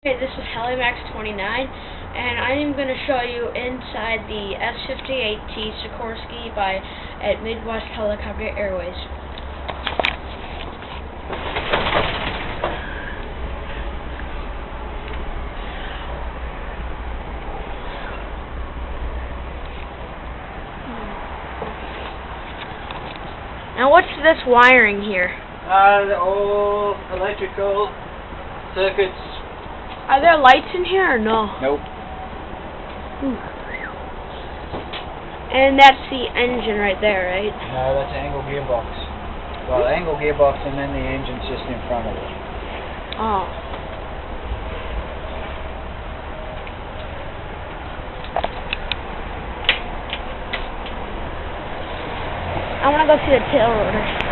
Hey, this is HeliMax29, and I'm going to show you inside the S-58T Sikorsky at Midwest Helicopter Airways. Now, what's this wiring here? All electrical circuits. Are there lights in here or no? Nope. And that's the engine right there, right? No, that's an angle gearbox. Well, angle gearbox and then the engine's just in front of it. Oh. I want to go see the tail rotor.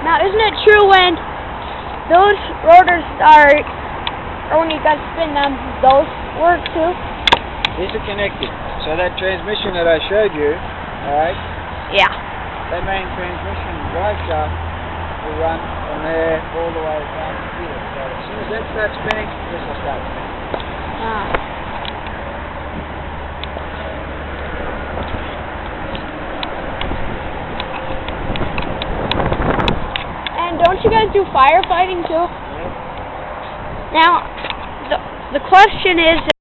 Now, isn't it true when those rotors start, or when you guys spin them, those work too? These are connected. So that transmission that I showed you, alright? Yeah. That main transmission drive shaft will run from there all the way down to here. So as soon as that starts spinning, this will start spinning. Don't you guys do firefighting too? Yeah. Now, the question is,